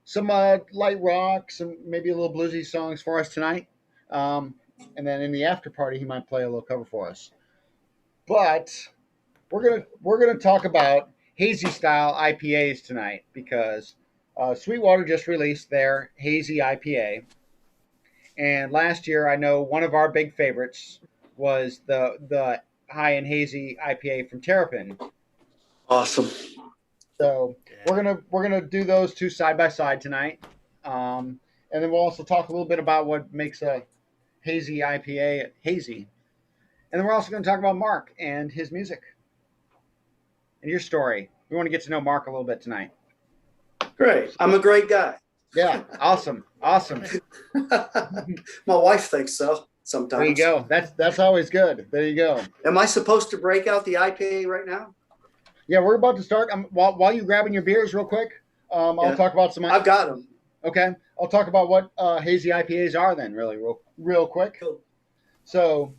some light rock, some maybe a little bluesy songs for us tonight. And then in the after party, he might play a little cover for us. But we're gonna talk about hazy style IPAs tonight because Sweetwater just released their hazy IPA, and last year I know one of our big favorites was the high and hazy IPA from Terrapin. Awesome. So we're gonna do those two side by side tonight, and then we'll also talk a little bit about what makes a hazy IPA hazy, and then we're also going to talk about Mark and his music and your story. We want to get to know Mark a little bit tonight. Great. I'm a great guy. Yeah, awesome. My wife thinks so sometimes. There you go. That's always good. There you go. Am I supposed to break out the IPA right now? Yeah, we're about to start. While you're grabbing your beers real quick, I'll talk about some. I've got them. Okay, I'll talk about what hazy IPAs are then, really, real quick. Cool. So,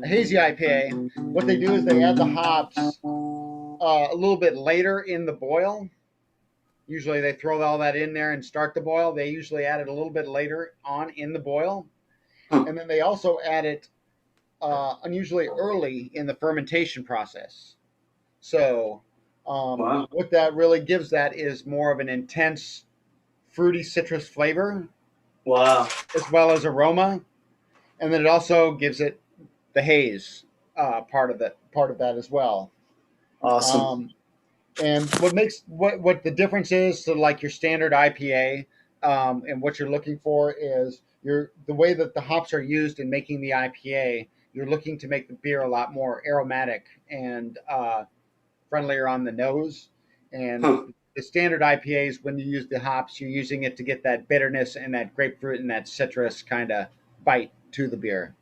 a hazy IPA, what they do is they add the hops a little bit later in the boil. Usually they throw all that in there and start the boil. They usually add it a little bit later on in the boil. And then they also add it unusually early in the fermentation process. So what that really gives that is more of an intense fruity citrus flavor. Wow. As well as aroma. And then it also gives it the haze part of that as well. Awesome. And what the difference is to like your standard IPA, and what you're looking for is the way that the hops are used in making the IPA. You're looking to make the beer a lot more aromatic and friendlier on the nose. And the standard IPAs, when you use the hops, you're using it to get that bitterness and that grapefruit and that citrus kind of bite to the beer.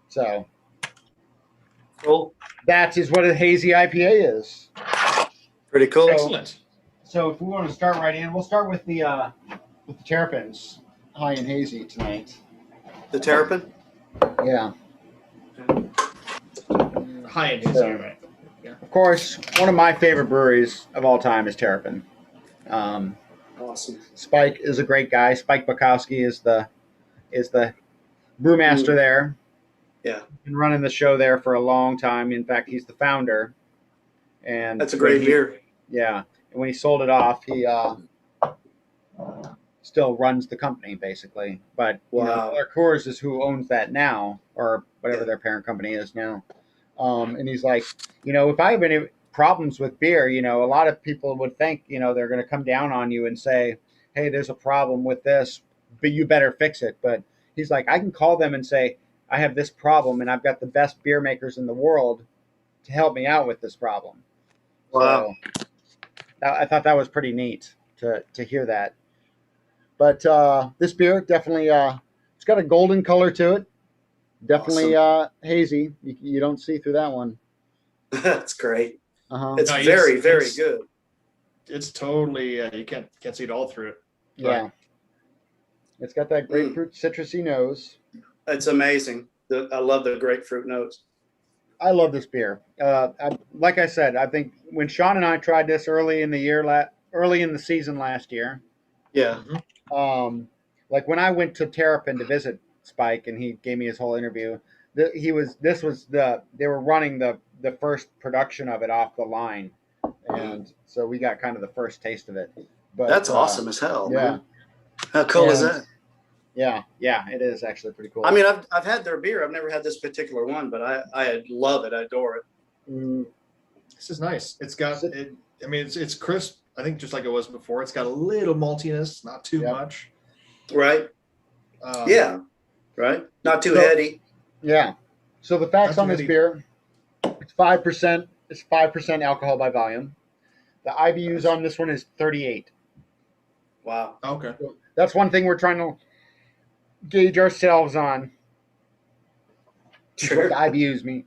So cool. That is what a hazy IPA is. Pretty cool. Excellent. So if we want to start right in, we'll start with the Terrapins high and hazy tonight. The Terrapin? Yeah. High and hazy, right? Yeah. Of course, one of my favorite breweries of all time is Terrapin. Awesome. Spike is a great guy. Spike Bukowski is the brewmaster there. Yeah. Been running the show there for a long time. In fact, he's the founder. And that's a great beer. Yeah. And when he sold it off, he still runs the company basically. But Coors is who owns that now, or whatever their parent company is now. And he's like, if I have any problems with beer, a lot of people would think, they're going to come down on you and say, hey, there's a problem with this, but you better fix it. But he's like, I can call them and say, I have this problem and I've got the best beer makers in the world to help me out with this problem. Wow. So I thought that was pretty neat to hear that. But this beer definitely, it's got a golden color to it. Definitely hazy. You don't see through that one. That's great. Uh-huh. It's very good. It's totally, you can't see it all through it. Yeah. It's got that grapefruit citrusy nose. It's amazing. I love the grapefruit notes. I love this beer. Like I said, I think when Sean and I tried this early in the season last year. Yeah. Like when I went to Terrapin to visit Spike and he gave me his whole interview, they were running the first production of it off the line, and so we got kind of the first taste of it. But that's awesome as hell. Yeah. Man. How cool is that? Yeah, it is actually pretty cool. I mean, I've had their beer. I've never had this particular one, but I love it. I adore it. This is nice. It's got it. I mean, it's crisp. I think just like it was before. It's got a little maltiness, not too much. Right. Right. Not too heady. Yeah. So the facts on this beer: it's 5%. It's 5% alcohol by volume. The IBUs on this one is 38. Wow. Okay. So that's one thing we're trying to gauge ourselves on. Sure. What the IBUs mean.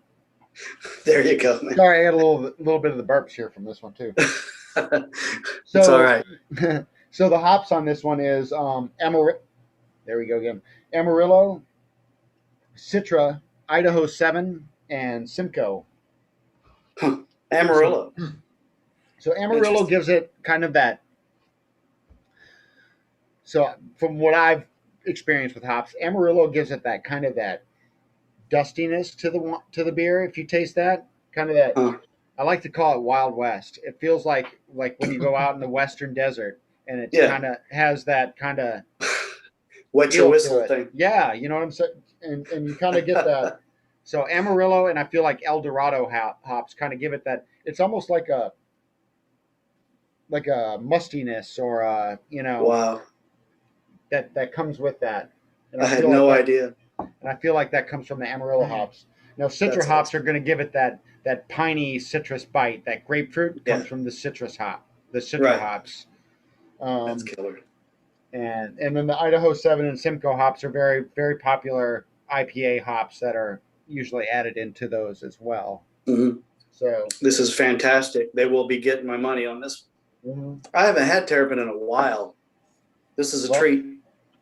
There you go, man. Sorry, I had a little bit of the burps here from this one too. So, it's all right. So the hops on this one is there we go again. Amarillo, Citra, Idaho 7, and Simcoe. Amarillo. So Amarillo gives it kind of that So from what I've experienced with hops, Amarillo gives it that kind of that dustiness to the beer. If you taste that kind of that, Huh. I like to call it Wild West. It feels like when you go out in the Western desert, and it's Yeah. kind of has that kind of Wet your feel to whistle it. thing. Yeah, you know what I'm saying, and you kind of get that. So Amarillo and I feel like El Dorado hops kind of give it that. It's almost like a mustiness or Wow. that comes with that. And I I had feel like no that, idea. and I feel like that comes from the Amarillo hops. Now, Citra That's hops awesome. are going to give it that piney citrus bite. That grapefruit Yeah. comes from the citrus hop, the Citra Right. hops. That's killer. And then the Idaho 7 and Simcoe hops are very, very popular IPA hops that are usually added into those as well. Hmm. So, This is fantastic. They will be getting my money on this. mhm. I haven't had terrapin in a while. This is a Well, treat.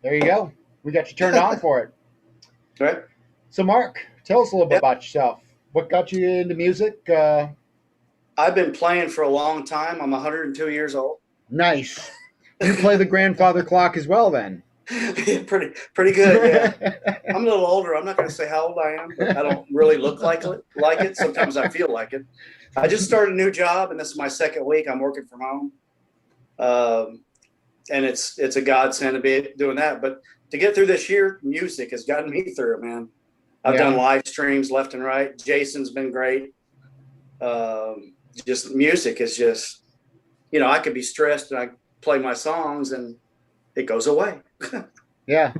there you go. We got you turned on for it. Right? So, Mark, tell us a little bit Yeah. about yourself. What got you into music? I've been playing for a long time. I'm 102 years old. Nice. You play the grandfather clock as well, then. Yeah, pretty good. Yeah. I'm a little older. I'm not going to say how old I am, but I don't really look like it. Sometimes I feel like it. I just started a new job, and this is my second week. I'm working from home, and it's a godsend to be doing that. But to get through this year, music has gotten me through it, man. I've done live streams left and right. Jason's been great. Just music is just, I could be stressed and I play my songs and it goes away. Yeah.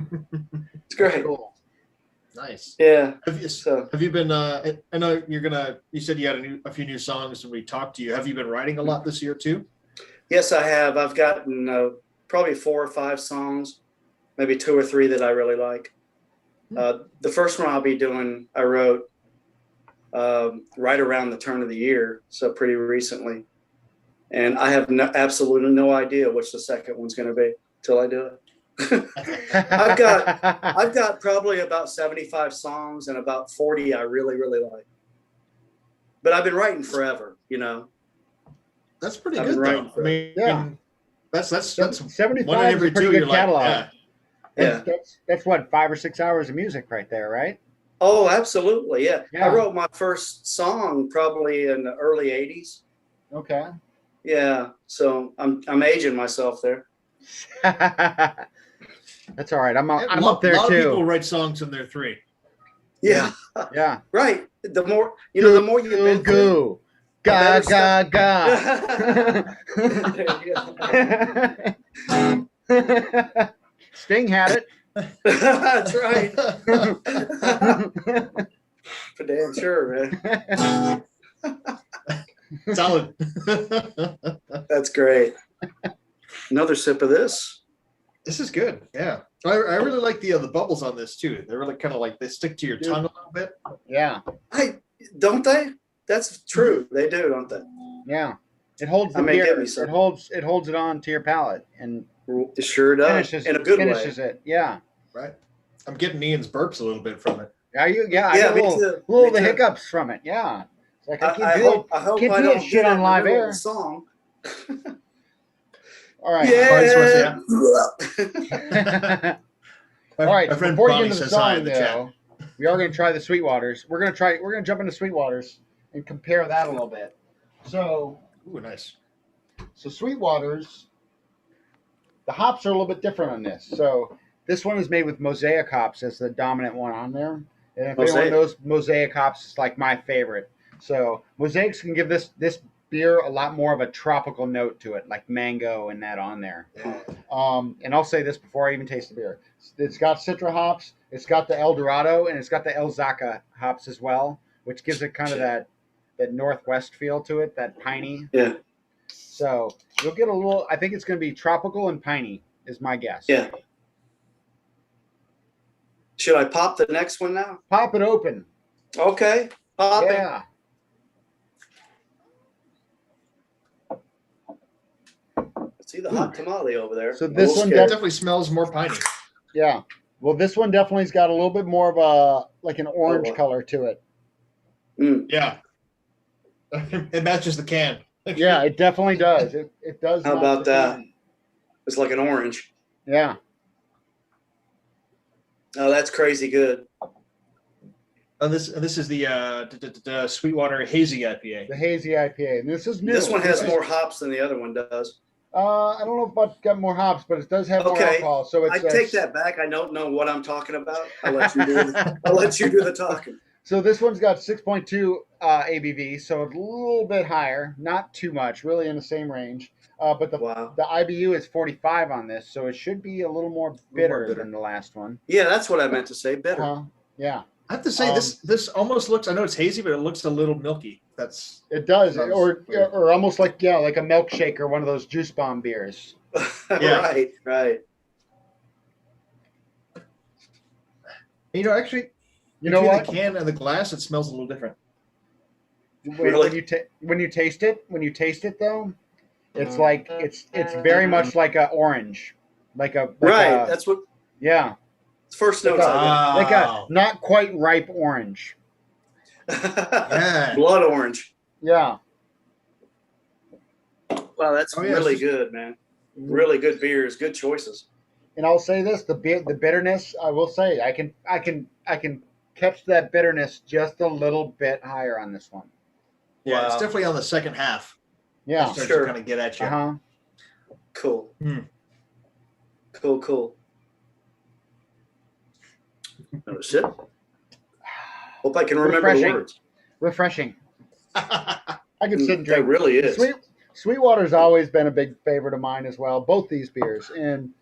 It's great. Cool. Nice. Yeah. Have you been? I know you said you had a few new songs when we talked to you. Have you been writing a lot this year too? Yes, I have. I've gotten probably 4 or 5 songs, maybe 2 or 3 that I really like. The first one I'll be doing, I wrote right around the turn of the year, so pretty recently. And I have absolutely no idea which the second one's going to be till I do it. I've got probably about 75 songs and about 40 I really, really like. But I've been writing forever, That's pretty I've good, been though. I mean, Yeah. that's 75 one in is every a pretty 2 good you're like, catalog. Yeah. That's what, 5 or 6 hours of music right there, right? Oh, absolutely. Yeah. Yeah. I wrote my first song probably in the early 80s. Okay. Yeah. So I'm aging myself there. That's all right. I'm A up there lot too. of people write songs when they're 3. Yeah. Yeah. Right. The more the more you've been through, Ga better ga stuff. ga. Sting had it. That's right. For damn sure, man. Solid. That's great. Another sip of this. This is good. Yeah. I really like the bubbles on this too. They're really kind of like they stick to your tongue a little bit. Yeah. Don't they? That's true. They do, don't they? Yeah. It holds the I may beer. get me some. It holds it on to your palate and It sure does. In a good way. finishes it. Yeah. Right. I'm getting Ian's burps a little bit from it. I Yeah, got me a little too. the hiccups from it. Yeah. It's like I hope I can't don't do shit do on live air. Song. All right. Yeah. All right. My friend Before you Bonnie get into the says hi song, in the chat. though, we are going to try the Sweetwaters. We're going to jump into Sweetwaters and compare that a little bit. So Ooh, nice. Sweetwaters, the hops are a little bit different on this. So this one is made with Mosaic hops as the dominant one on there. And if anyone knows Mosaic hops, it's like my favorite. So Mosaics can give this beer a lot more of a tropical note to it, like mango and that on there. Yeah. And I'll say this before I even taste the beer. It's got Citra hops, it's got the El Dorado, and it's got the El Zaca hops as well, which gives it kind of that Northwest feel to it, that piney. Yeah. So you'll get a little, I think it's going to be tropical and piney is my guess. Yeah. Should I pop the next one now? Pop it open. Okay. Pop it. Yeah. See the hot tamale over there. So this one It definitely smells more piney. Yeah. Well, this one definitely's got a little bit more of a, like an orange color to it. Yeah. It matches the can. Yeah, it definitely does. It does. How about that? It's like an orange. Yeah. Oh, that's crazy good. Oh, this is the Sweetwater Hazy IPA. The Hazy IPA. And this is new. This one has more hops than the other one does. I don't know if it's got more hops, but it does have more Okay, alcohol. So I it's take that back. I don't know what I'm talking about. I'll let you do I'll let you do the talking. So this one's got 6.2 ABV, so a little bit higher, not too much, really in the same range. But Wow. the IBU is 45 on this, so it should be a little more bitter than the last one. Yeah, that's what I meant to say. Bitter. Yeah. I have to say this almost looks. I know it's hazy, but it looks a little milky. It does, Sounds weird. or almost like like a milkshake or one of those juice bomb beers. Yeah. Right. You know, actually, You know between what? the can and the glass, it smells a little different. Really? When you taste it though, it's like it's very much like a orange, Right. That's what yeah, first Like notes a- I like a not quite ripe orange. get. Yeah. Blood orange. Yeah. Wow, that's Oh, yeah, really it's just- good, man. Really good beers, good choices. And I'll say this: the bitterness. I will say I can catch that bitterness just a little bit higher on this one. Yeah, it's Wow. definitely on the second half. Yeah. It starts Sure. to kind of get at you. Cool. Hmm. Cool. Notice it. Hope I can remember Refreshing. the words. Refreshing. I can sit and That drink. really is. Sweetwater's always been a big favorite of mine as well. Both these beers, and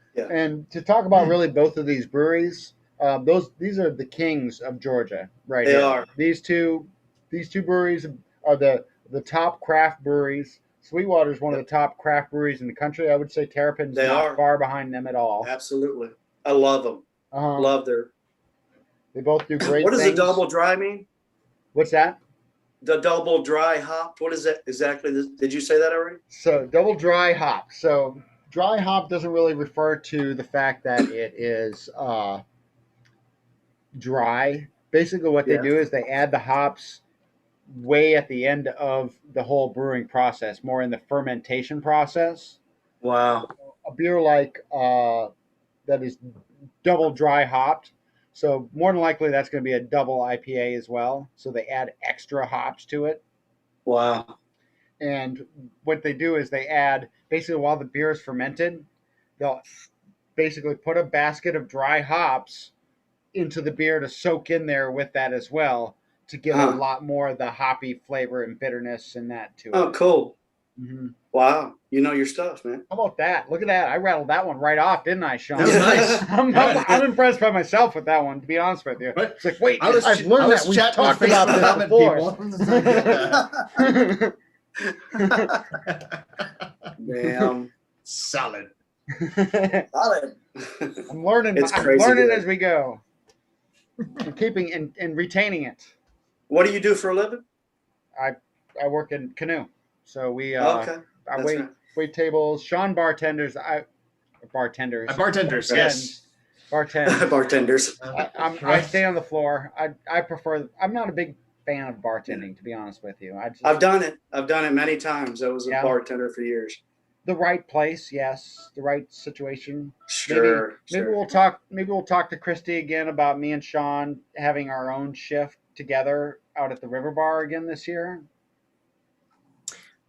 to talk about really both of these breweries, these are the kings of Georgia, right? They here. are. These two breweries are the top craft breweries. Sweetwater is one of the top craft breweries in the country. I would say Terrapin's They not are. far behind them at all. Absolutely. I love them. Love their. They both do great What does things. the double dry mean? What's that? The double dry hop. What is that exactly? Did you say that already? So double dry hop. So dry hop doesn't really refer to the fact that it is dry. Basically, what they Yeah. do is they add the hops way at the end of the whole brewing process, more in the fermentation process. Wow. A beer like that is double dry hopped. So more than likely that's going to be a double IPA as well. So they add extra hops to it. Wow. And what they do is they add basically while the beer is fermented, they'll basically put a basket of dry hops into the beer to soak in there with that as well to give a lot more of the hoppy flavor and bitterness and that to it. Oh, cool. Mm-hmm. Wow. You know your stuff, man. How about that? Look at that. I rattled that one right off, didn't I, Sean? That was nice. I'm impressed by myself with that one, to be honest with you. Right. It's like, wait, I was I've learned that. We've chatting talked with about this Facebook before. Damn. Solid. Solid. I'm learning. It's I'm crazy learning good. as we go. I'm keeping and retaining it. What do you do for a living? I work in canoe, so we Okay. I That's wait right. wait tables. Sean bartenders. Bartenders. Bartenders, yes. Bartenders. Bartenders. I Right. stay on the floor. I prefer. I'm not a big fan of bartending, to be honest with you. I've done it. I've done it many times. I was a Yeah. bartender for years. the right place, yes, the right situation. Sure. Maybe we'll talk. Maybe we'll talk to Christy again about me and Sean having our own shift together out at the River Bar again this year.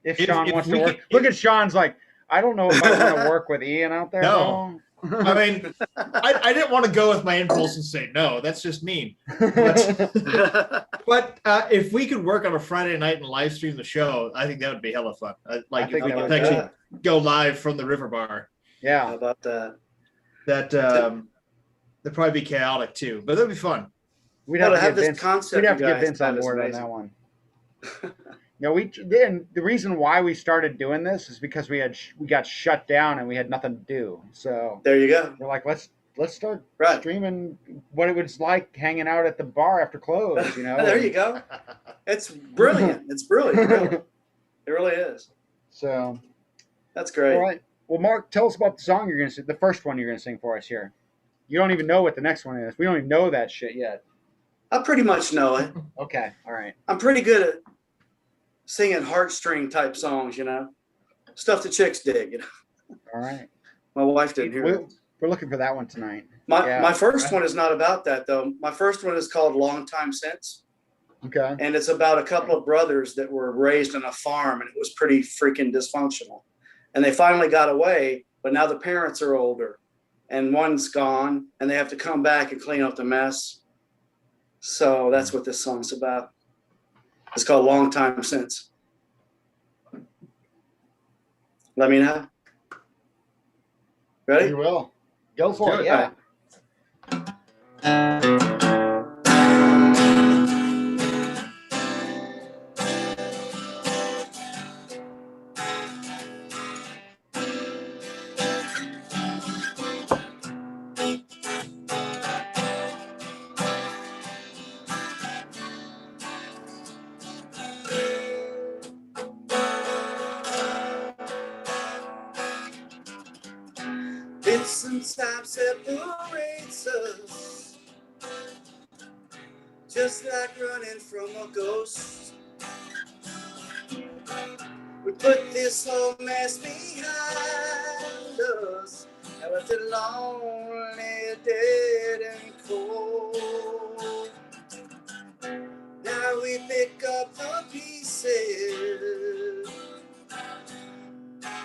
If Sean wants to work, look at Sean's like, I don't know if I want to work with Ian out there. No. I mean, I didn't want to go with my impulse and say no. That's just mean. But if we could work on a Friday night and live stream the show, I think that would be hella fun. Like if we could actually go live from the River Bar. Yeah. How about that? That'd probably be chaotic too, but that'd be fun. We'd have to this Vince, concept. we'd have to you get guys Vince on have is board on amazing. that one. Then the reason why we started doing this is because we got shut down and we had nothing to do. So There you go. we're like, let's start Right. streaming what it was like hanging out at the bar after close. You know. There you go. It's brilliant. It's brilliant. Really. It really is. So That's great. all right. Well, Mark, tell us about the song you're gonna sing. The first one you're gonna sing for us here. You don't even know what the next one is. We don't even know that shit yet. I pretty much know it. Okay. All right. I'm pretty good at singing heartstring type songs, you know, stuff the chicks dig. You know, All right. my wife didn't hear it. We're looking for that one tonight. My first one is not about that though. My first one is called Long Time Since. Okay. And it's about a couple of brothers that were raised on a farm, and it was pretty freaking dysfunctional. And they finally got away, but now the parents are older and one's gone and they have to come back and clean up the mess. So that's what this song's about. It's called Long Time Since. Let me know. Ready? You will. Go for it. Do it. Yeah. Distance time separates us, just like running from a ghost. We put this whole mess behind us, and left it lonely, dead and cold. Now we pick up the pieces,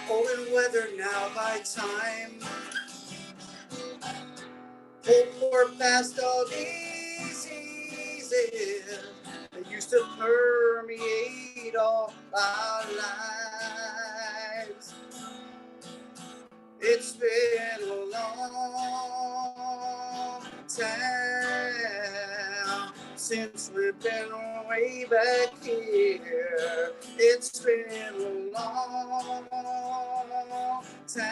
old and weathered now by time. Pour past all diseases that used to permeate all our lives. It's been a long time since we've been way back here. It's been a long time.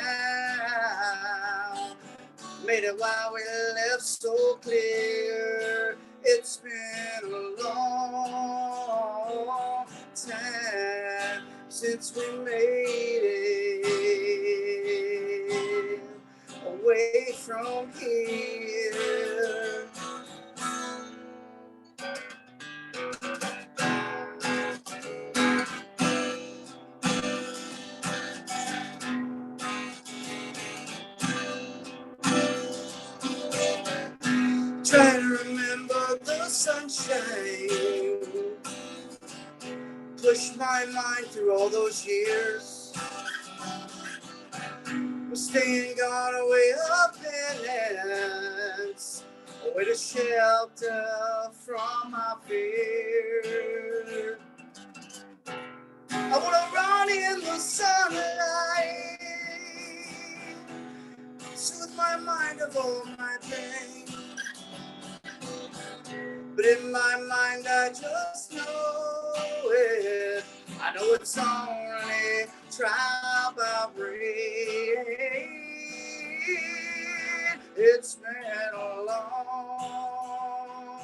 Made it while we left so clear. It's been a long time since we made it away from here. Trying to remember the sunshine, push my mind through all those years. We're staying gone away up penance, away to shelter from my fear. I wanna run in the sunlight, soothe my mind of all my pain. But in my mind, I just know it. I know it's only trial by rain. It's been a long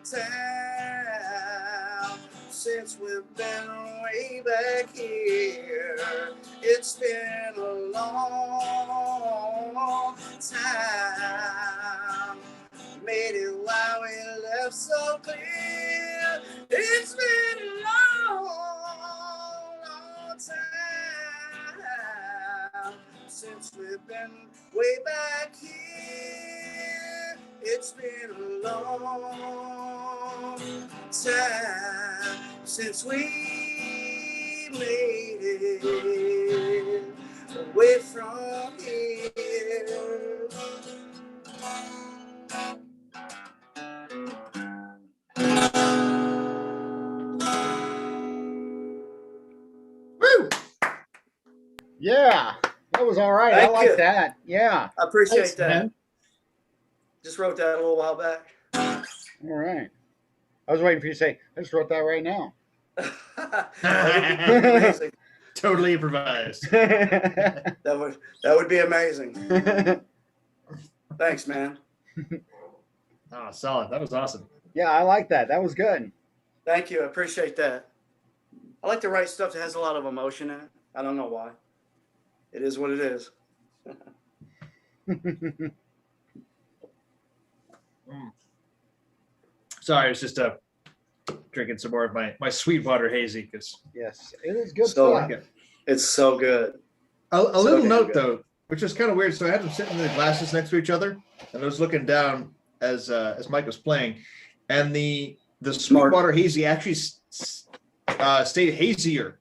time since we've been way back here. It's been a long time. Made it while we left so clear. It's been a long, long time since we've been way back here. It's been a long time since we made it away from here. Woo! Yeah. That was all right. I Thank like you. that. Yeah. I appreciate Thanks, that. man. Just wrote that a little while back. All right. I was waiting for you to say, I just wrote that right now. That would be amazing. Totally improvised. That would be amazing. Thanks, man. Oh, solid. That was awesome. Yeah, I like that. That was good. Thank you. I appreciate that. I like to write stuff that has a lot of emotion in it. I don't know why. It is what it is. Sorry, I was just drinking some more of my Sweetwater Hazy because Yes, it is good So stuff. it's so good. a little damn note good. though, which was kind of weird. So I had them sitting in the glasses next to each other, and I was looking down as Mike was playing, and the Sweetwater Hazy actually stayed hazier,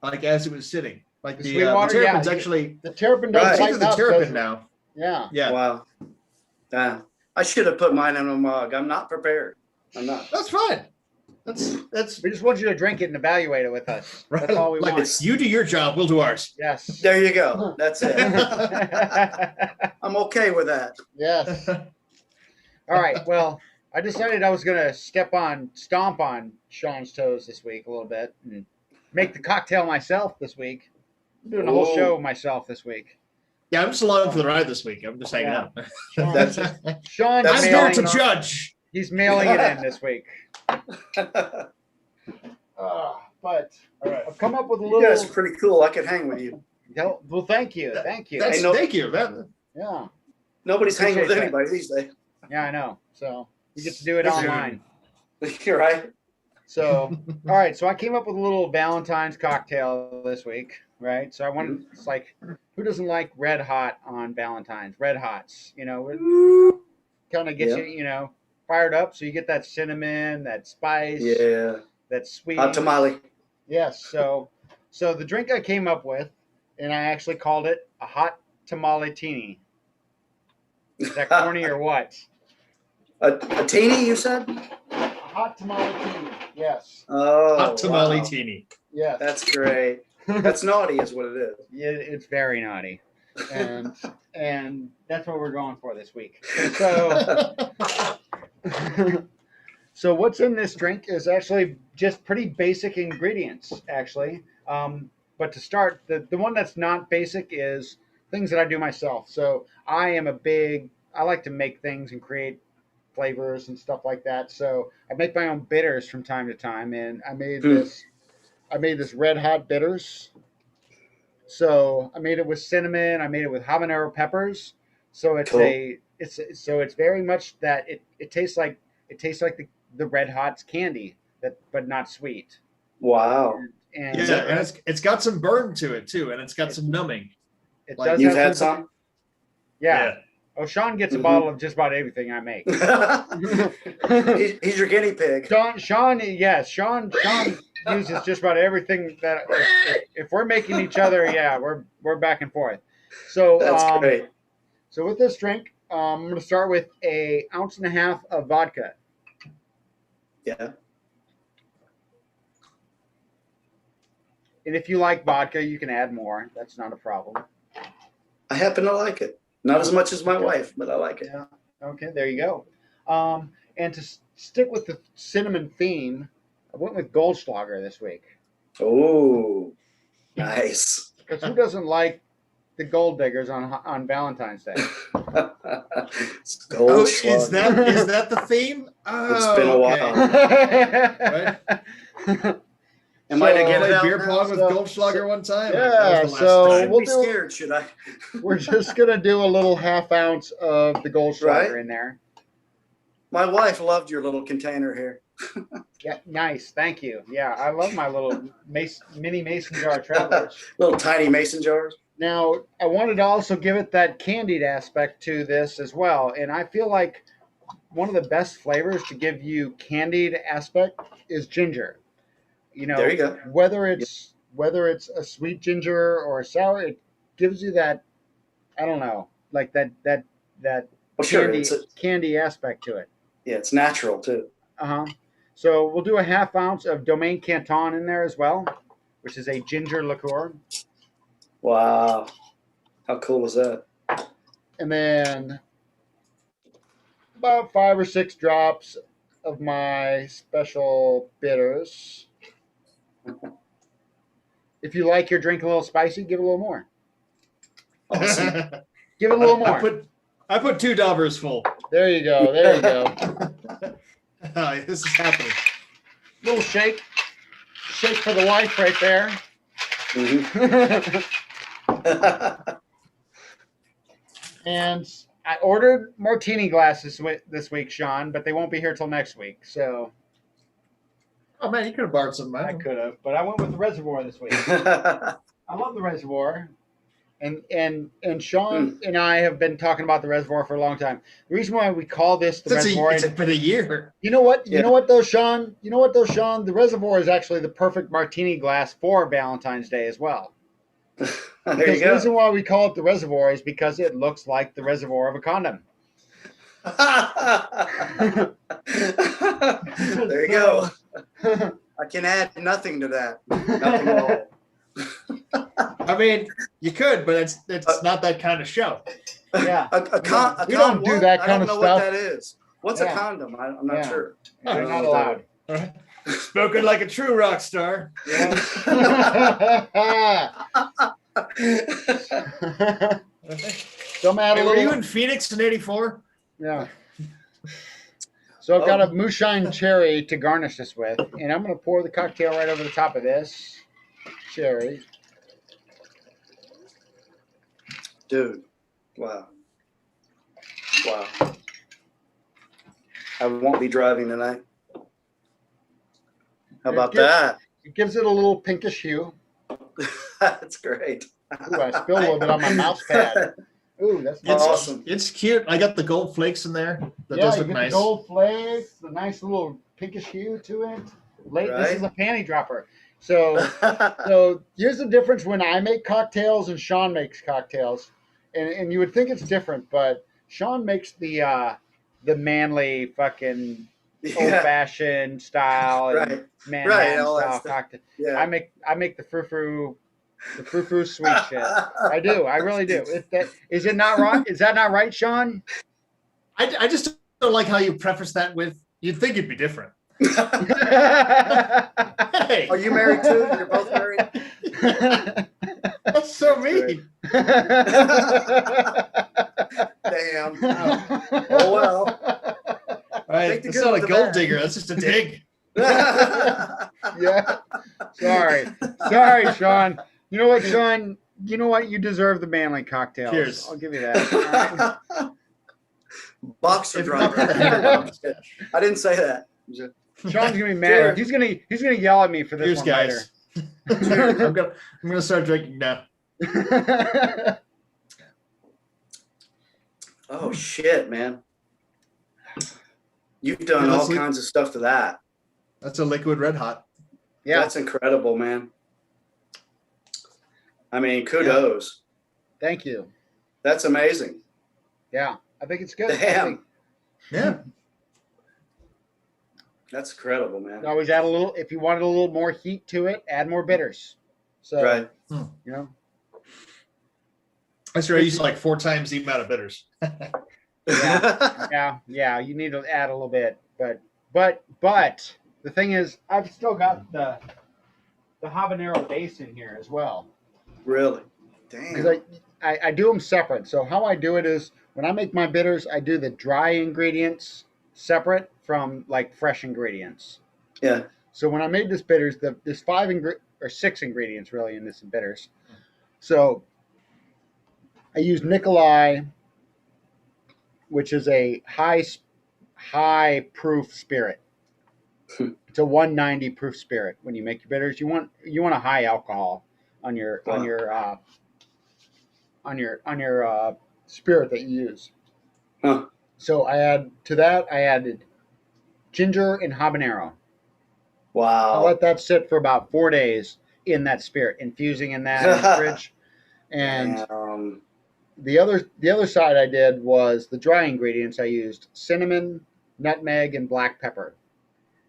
like as it was sitting. Like the terrapin's actually the terrapin Right. does it's tighten the up. terrapin now. Yeah. Yeah, Wow. I should have put mine in a mug. I'm not prepared. I'm not. that's fine. That's We just want you to drink it and evaluate it with us. right. That's all we Like want. you do your job, we'll do ours. Yes. There you go. That's it. I'm okay with that. Yes. All right. Well, I decided I was gonna stomp on Sean's toes this week a little bit and make the cocktail myself this week. I'm doing the whole Whoa. show myself this week. Yeah, I'm just along for the ride this week. I'm just hanging Yeah. out. That's Sean's That's I'm there mailing, to judge. he's mailing it in this week. But I've come up with a You guys are little. pretty cool. I could hang with you. Well, thank you. Thank you. That's, no- thank you. That, Yeah. Nobody's hanging with Appreciate that. anybody these days. Yeah, I know. So you get to do it This is- online. You're right. So, all right. So I came up with a little Valentine's cocktail this week, right? So I wanted, it's like, who doesn't like red hot on Valentine's? Red hots, kind of gets Yeah. you, fired up. So you get that cinnamon, that spice, Yeah. that sweet. Hot tamale. Yes. So the drink I came up with, and I actually called it a hot tamale teeny. Is that corny or what? A teeny, you said? A hot tamale teeny. Yes. Oh, hot tamale wow. teeny. Yes. That's great. That's naughty, is what it is. Yeah, it's very naughty, and that's what we're going for this week. So, so what's in this drink is actually just pretty basic ingredients, actually. But to start, the one that's not basic is things that I do myself. So I like to make things and create flavors and stuff like that. So I make my own bitters from time to time, and I made this red hot bitters. So I made it with cinnamon. I made it with habanero peppers. So it's Cool. it's very much that it tastes like the red hot's candy but not sweet. Wow. And Yeah, and it's got some burn to it too, and it's got some numbing. it like does You've have had some? Yeah. Oh, Sean gets a Mhm. bottle of just about everything I make. He's your guinea pig. Sean uses just about everything that if we're making each other, yeah, we're back and forth. So That's great. So with this drink, I'm going to start with 1.5 ounces of vodka. Yeah. And if you like vodka, you can add more. That's not a problem. I happen to like it. Not as much as my wife, but I like it. Yeah. Okay, there you go. And to stick with the cinnamon theme, I went with Goldschlager this week. Oh, nice. Because who doesn't like the gold diggers on Valentine's Day? It's gold Oh, slug. is that the theme? It's been a while. Am I to I get it played out beer now? pong with So- Goldschlager one time. Yeah, That was the last so time. Shouldn't we'll be do- scared, should I? We're just gonna do a little 1/2 ounce of the Goldschlager Right. in there. My wife loved your little container here. Yeah, nice. Thank you. Yeah, I love my little mini mason jar travelers. Little tiny mason jars. Now, I wanted to also give it that candied aspect to this as well, and I feel like one of the best flavors to give you candied aspect is ginger. There you go. whether it's a sweet ginger or a sour, it gives you that, I don't know, like that Well, sure. candy, candy aspect to it. Yeah, it's natural too. Uh-huh. So we'll do 1/2 ounce of Domaine Canton in there as well, which is a ginger liqueur. Wow. How cool is that? And then about 5 or 6 drops of my special bitters. If you like your drink a little spicy, give it a little more. Awesome. Give it a little more. I put 2 Daubers full. There you go. There you go. This is happening. Little shake. Shake for the wife right there. Mhm. And I ordered martini glasses this week, Sean, but they won't be here till next week. So Oh man, you could have borrowed some, I man. could have, but I went with the Reservoir this week. I love the Reservoir, And Sean and I have been talking about the reservoir for a long time. The reason why we call this the reservoir, It's been a year. you know what? You know what though, Sean? You know what though, Sean? The reservoir is actually the perfect martini glass for Valentine's Day as well. There Because you the go. reason why we call it the reservoir is because it looks like the reservoir of a condom. There you go. I can add nothing to that. Nothing at all. I mean, you could, but it's not that kind of show. Yeah. We don't do that kind of I don't know stuff. what that is. What's a condom? I'm not sure. You're not allowed. Spoken like a true rock star. Yeah. Some add a Hey, were little. you in Phoenix in '84? Yeah. So I've got a moonshine cherry to garnish this with, and I'm going to pour the cocktail right over the top of this cherry. Dude, wow. I won't be driving tonight. How about that? It gives it a little pinkish hue. That's great. Ooh, I spilled a little bit on my mouse pad. Ooh, that's awesome. It's cute. I got the gold flakes in there. That yeah, does you look get nice. the gold flakes, the nice little pinkish hue to it. This is a panty dropper. So here's the difference when I make cocktails and Sean makes cocktails. And you would think it's different, but Sean makes the manly fucking old-fashioned style and Manhattan style cocktail. Yeah. I make the frou-frou sweet shit. I do. I really do. Is it not right? Is that not right, Sean? I just don't like how you preface that with, you'd think it'd be different. Hey. Are you married too? You're both married? That's so mean. Damn. Oh well. All right, that's not a gold digger. That's just a dig. Yeah. Sorry, Sean. You know what, Sean? You know what? You deserve the manly cocktails. Cheers. I'll give you that. Right. Boxer driver. I didn't say that. Sean's gonna be mad. He's gonna yell at me for this Cheers, one guys. later. I'm gonna start drinking now. Oh shit, man! You've done all kinds of stuff to that. That's a liquid red hot. Yeah, that's incredible, man. I mean, kudos. Yeah. Thank you. That's amazing. Yeah, I think it's good. Damn. Yeah. That's incredible, man. You always add a little. If you wanted a little more heat to it, add more bitters. So, right. You know. I sure I used like 4 times the amount of bitters. Yeah. You need to add a little bit, but the thing is, I've still got the habanero base in here as well. Really? Damn. Because I do them separate. So how I do it is when I make my bitters, I do the dry ingredients separate from like fresh ingredients. Yeah. So when I made this bitters, there's 6 ingredients really in this bitters. So I use Nikolai, which is a high proof spirit. It's a 190 proof spirit. When you make your bitters, you want a high alcohol on your spirit that you use. Huh. So I added ginger and habanero. Wow. I let that sit for about 4 days in that spirit, infusing in that in the fridge. And the other side I did was the dry ingredients. I used cinnamon, nutmeg, and black pepper.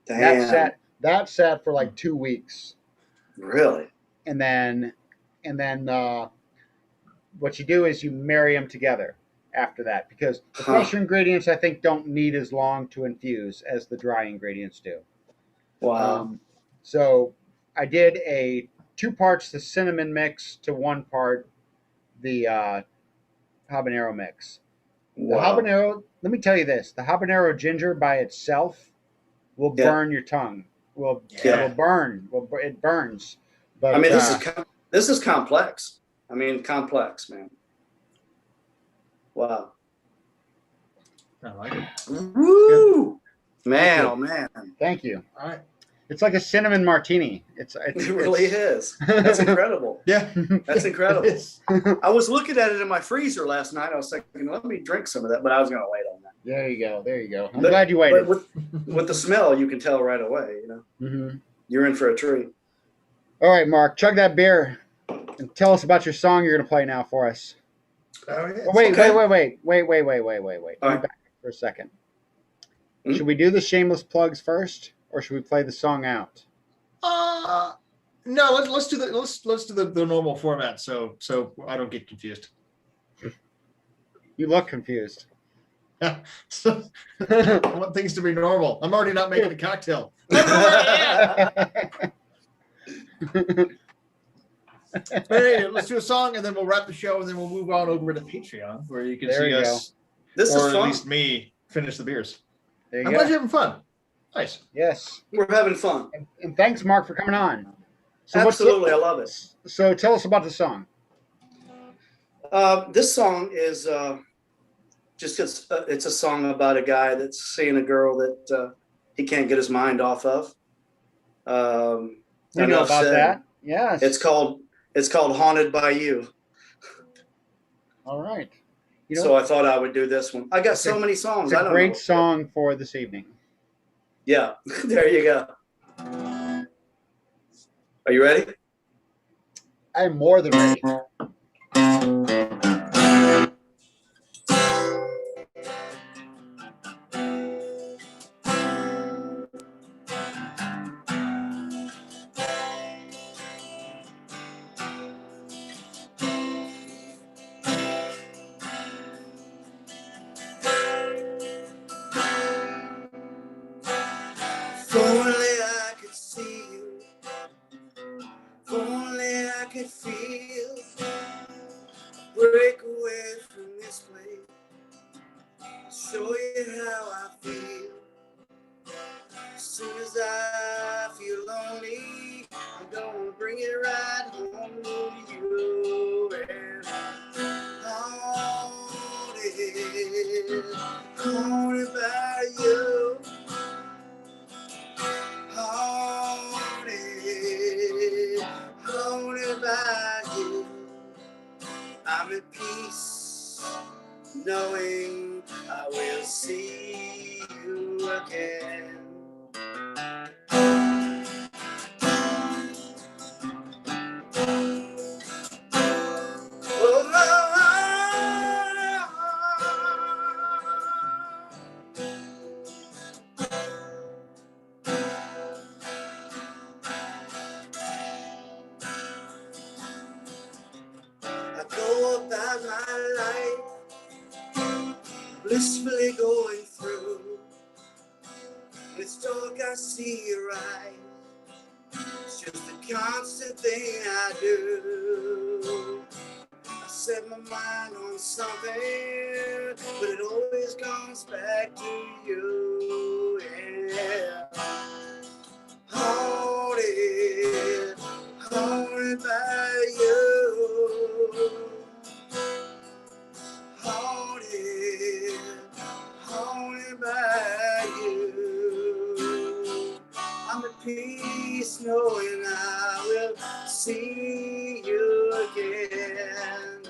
Damn. That sat for like 2 weeks. Really? And then what you do is you marry them together after that, because the fresh ingredients I think don't need as long to infuse as the dry ingredients do. Wow. So I did 2 parts the cinnamon mix to 1 part the habanero mix. The habanero, let me tell you this, the habanero ginger by itself will burn your tongue. It burns. But I mean, this is complex. I mean, complex, man. Wow. I like it. Woo! Man, oh man. Thank you. All right. It's like a cinnamon martini. It really is. That's incredible. Yeah, That's incredible. it is. I was looking at it in my freezer last night. I was thinking, let me drink some of that, but I was going to wait on that. There you go. There you go. I'm But- glad you waited. But with the smell, you can tell right away. Mhm. You're in for a treat. All right, Mark, chug that beer and tell us about your song you're going to play now for us. Oh, yeah. Oh, wait, Okay. wait. Let All me right. back up for a second. Mhm. Should we do the shameless plugs first, or should we play the song out? No, let's do the normal format so I don't get confused. You look confused. So, I want things to be normal. I'm already not making a cocktail. I don't know where I am. Hey, let's do a song and then we'll wrap the show and then we'll move on over to Patreon where you can There see you us, This or is at fun. least me, finish the beers. There you I'm go. glad you're having fun. Nice. Yes. We're having fun. And thanks, Mark, for coming on. Absolutely. I love it. So tell us about the song. This song is it's a song about a guy that's seeing a girl that he can't get his mind off of. We know enough about said. that. Yes. It's called Haunted by You. All right. You know, So I thought I would do this one. I got so many songs. it's I a don't great know. song for this evening. Yeah, there you go. Are you ready? I'm more than ready. If only I could see you. If only I could feel. Break away from this place. Show you how I feel. As soon as I feel lonely, I'm gonna bring it right home to you. And haunted by you. Haunted by you. I'm at peace, knowing I will see you again. Oh, I go about my life, blissfully going through. When it's dark, I see your eyes. It's just a constant thing I do. I set my mind on something, but it always comes back to you. Yeah. Haunted by you. Haunted by you. I'm at peace knowing I will see you again.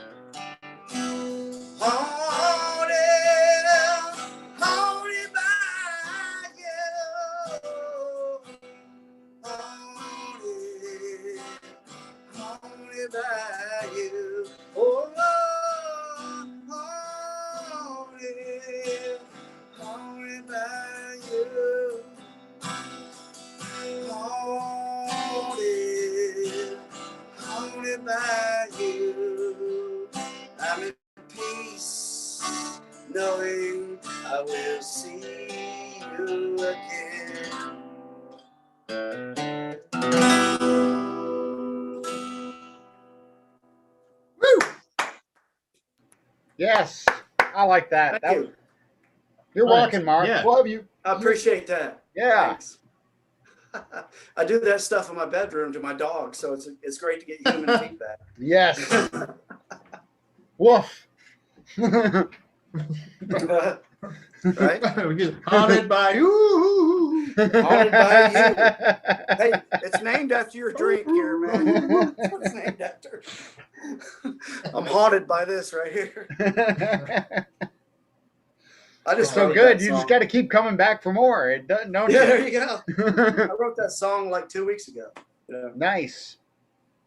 Haunted by you. Haunted by you. Oh, haunted by you. Haunted by you. I'm at peace, knowing I will see you again. Woo! Yes. I like that. Thank you. You're Right. welcome, Mark. Yeah. Love you. I appreciate that. Yeah. Thanks. I do that stuff in my bedroom to my dog, so it's great to get human feedback. Yes. Woof. right? Haunted by you. Haunted by you. Hey, it's named after your drink here, man. That's what it's named after. I'm haunted by this right here. I just So wrote good. that You song. just got to keep coming back for more. It doesn't. Don't Yeah, you? there you go. I wrote that song like 2 weeks ago. Yeah. Nice.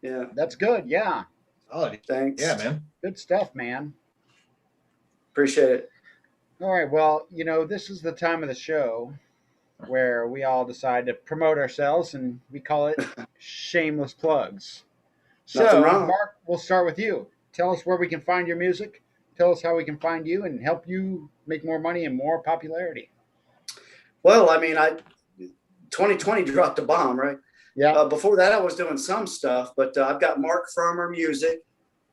Yeah. That's good. Yeah. Oh, Thanks. yeah, man. Good stuff, man. Appreciate it. All right. Well, this is the time of the show where we all decide to promote ourselves, and we call it shameless plugs. Nothing So, wrong. Mark, we'll start with you. Tell us where we can find your music. Tell us how we can find you and help you make more money and more popularity. Well, I mean, 2020 dropped a bomb, right? Yeah. Before that, I was doing some stuff, but I've got Mark Firmer Music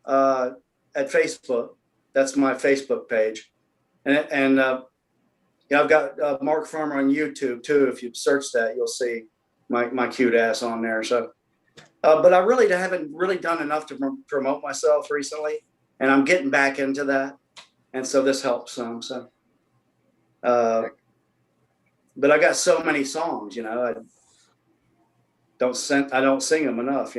at Facebook. That's my Facebook page, and I've got Mark Firmer on YouTube too. If you search that, you'll see my cute ass on there. So, but I really haven't really done enough to promote myself recently, and I'm getting back into that, and so this helps some. So, but I got so many songs, I don't sing them enough,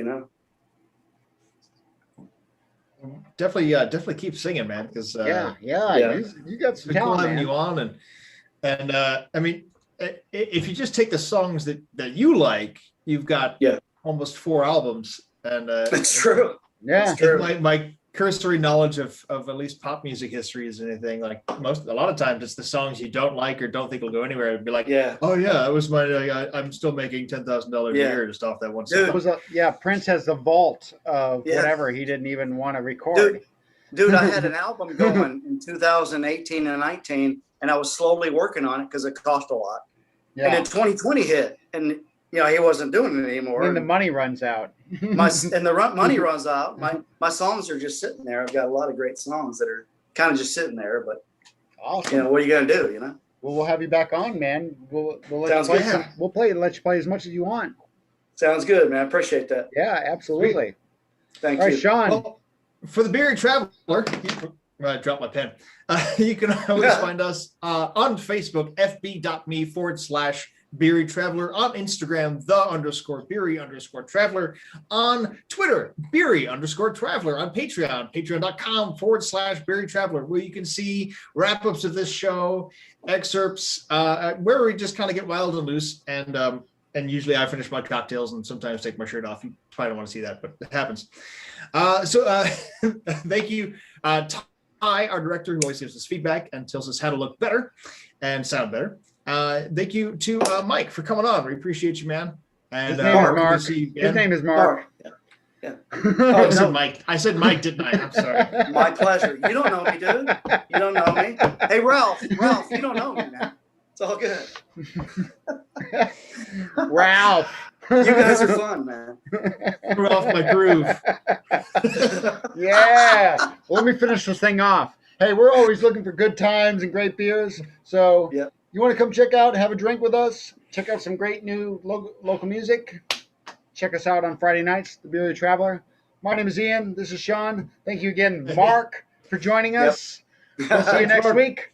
Definitely keep singing, man. Because Yeah. You got some it's cool talent, having man. you on, and I mean, if you just take the songs that you like, you've got almost 4 albums, and It's true. Yeah. It's true. my cursory knowledge of at least pop music history is anything like a lot of times it's the songs you don't like or don't think will go anywhere. It'd be like, oh yeah, that was my I'm still making $10,000 a year just off that one Dude. song. Prince has the vault of whatever he didn't even want to record. Dude, I had an album going in 2018 and 19, and I was slowly working on it because it cost a lot. Yeah. And then 2020 hit, and he wasn't doing it anymore. When the money runs out. Money runs out. My songs are just sitting there. I've got a lot of great songs that are kind of just sitting there, but awesome. what are you gonna do? Well, we'll have you back on, man. We'll let Sounds you play good. we'll play and let you play as much as you want. Sounds good, man. I appreciate that. Yeah, absolutely. Thank All you. right, Sean. Well, for the Beery Traveler, I dropped my pen. You can always find us on Facebook, fb.me/Beery Traveler, on Instagram, _Beery_Traveler, on Twitter, Beery_Traveler, on Patreon, patreon.com/Beery Traveler, where you can see wrap-ups of this show, excerpts, where we just kind of get wild and loose, and usually I finish my cocktails and sometimes take my shirt off. You probably don't want to see that, but it happens. Thank you, Ty, our director, who always gives us feedback and tells us how to look better and sound better. Thank you to Mike for coming on. We appreciate you, man. And His name is Mark. His name is Mark. Yeah. Oh, I said Mike. I said Mike, didn't I? I'm sorry. My pleasure. You don't know me, dude. You don't know me. Hey, Ralph, you don't know me, man. It's all good. Ralph. You guys are fun, man. Threw off my groove. Yeah. Well, let me finish this thing off. Hey, we're always looking for good times and great beers. So you want to come check out, have a drink with us, check out some great new local music. Check us out on Friday nights, The Beery Traveler. My name is Ian. This is Sean. Thank you again, Mark, for joining us. We'll see you next week.